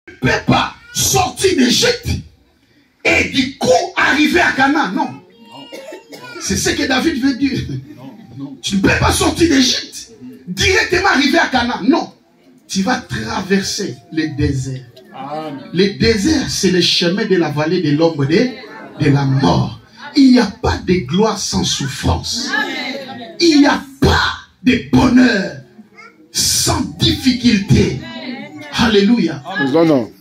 ne peux pas sortir d'Égypte et du coup arriver à Canaan. Non. C'est ce que David veut dire. Tu ne peux pas sortir d'Égypte, directement arriver à Canaan. Non. Tu vas traverser le désert. Le désert, c'est le chemin de la vallée de l'ombre de la mort. Il n'y a pas de gloire sans souffrance. Il n'y a pas de bonheur sans difficulté. Alléluia.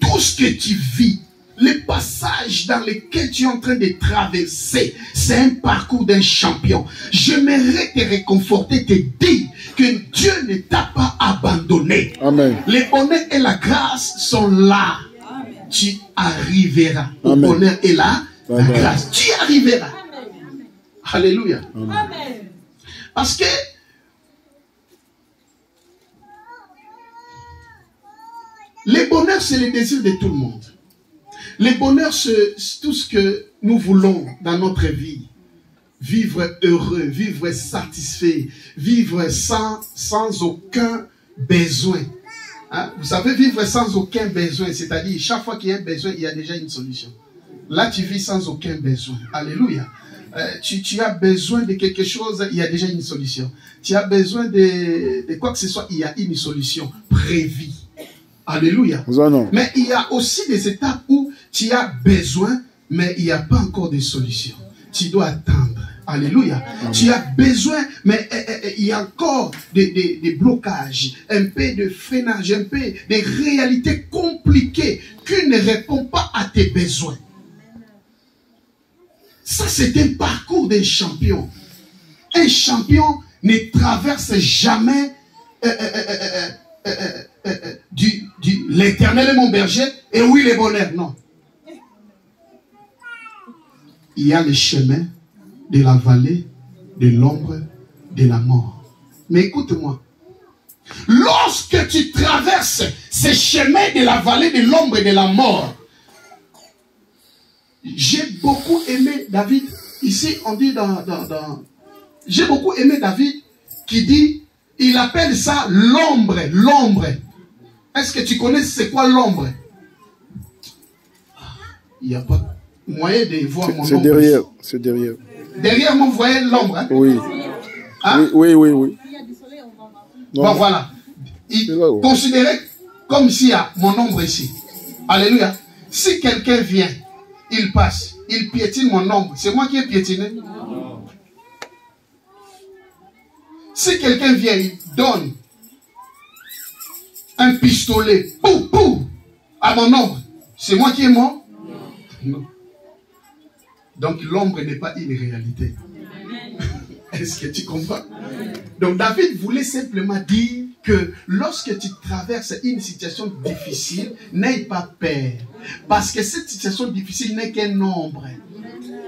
Tout ce que tu vis, le passage dans lequel tu es en train de traverser, c'est un parcours d'un champion. J'aimerais te réconforter, te dire que Dieu ne t'a pas abandonné. Amen. Le bonheur et la grâce sont là. Amen. Tu arriveras. Le bonheur et la grâce. Tu arriveras. Amen. Alléluia. Amen. Parce que le bonheur, c'est le désir de tout le monde. Le bonheur, c'est tout ce que nous voulons dans notre vie. Vivre heureux, vivre satisfait, vivre sans aucun besoin. Hein? Vous savez, vivre sans aucun besoin, c'est-à-dire chaque fois qu'il y a un besoin, il y a déjà une solution. Là, tu vis sans aucun besoin. Alléluia. Tu as besoin de quelque chose, il y a déjà une solution. Tu as besoin de quoi que ce soit, il y a une solution prévue. Alléluia. Mais il y a aussi des étapes où tu as besoin, mais il n'y a pas encore de solution. Tu dois attendre. Alléluia. Amen. Tu as besoin, mais il y a encore des blocages, un peu de freinage, un peu de réalités compliquées qui ne répondent pas à tes besoins. Ça, c'est un parcours d'un champion. Un champion ne traverse jamais l'Éternel est mon berger et oui, le bonheur. Non. Il y a le chemin de la vallée de l'ombre de la mort. Mais écoute-moi. Lorsque tu traverses ce chemin de la vallée de l'ombre de la mort, j'ai beaucoup aimé David. Ici, on dit j'ai beaucoup aimé David qui dit, il appelle ça l'ombre. L'ombre. Est-ce que tu connais c'est quoi l'ombre? Il n'y a pas moyen de voir mon ombre. C'est derrière. C'est derrière. Derrière moi, vous voyez l'ombre. Hein? Oui. Hein? Oui. Bon, voilà. Considérez comme s'il y a mon ombre ici. Alléluia. Si quelqu'un vient, il passe, il piétine mon ombre. C'est moi qui ai piétiné? Non. Si quelqu'un vient, il donne un pistolet, à mon ombre. C'est moi qui est mort? Non. Donc l'ombre n'est pas une réalité. Est-ce que tu comprends? Donc David voulait simplement dire que lorsque tu traverses une situation difficile, n'aie pas peur. Parce que cette situation difficile n'est qu'un ombre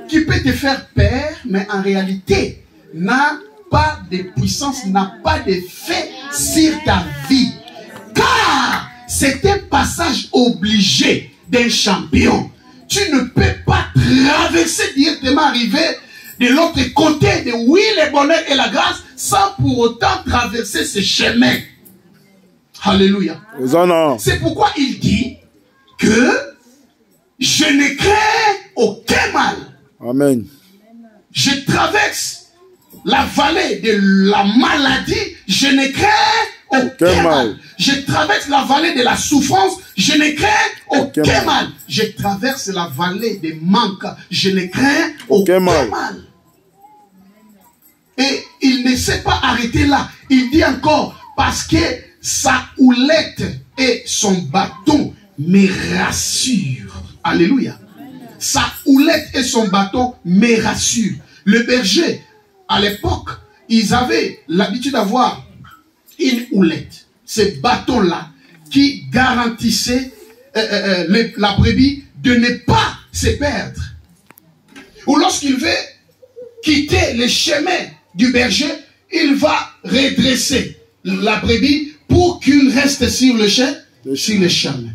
qui peut te faire peur, mais en réalité n'a pas de puissance, n'a pas d'effet sur ta vie. Car c'est un passage obligé d'un champion. Tu ne peux pas traverser directement, arriver de l'autre côté de oui, le bonheur et la grâce, sans pour autant traverser ce chemin. Alléluia. C'est pourquoi il dit que je ne crains aucun mal. Amen. Je traverse la vallée de la maladie, je ne crains aucun mal. Je traverse la vallée de la souffrance, je ne crains aucun mal. Je traverse la vallée des manques, je ne crains aucun mal. Et il ne s'est pas arrêté là. Il dit encore, parce que sa houlette et son bâton me rassurent. Alléluia. Sa houlette et son bâton me rassurent. Le berger, à l'époque, ils avaient l'habitude d'avoir une houlette. Ce bâton-là qui garantissait la brebis de ne pas se perdre. Ou lorsqu'il veut quitter le chemin du berger, il va redresser la brebis pour qu'il reste sur le chemin.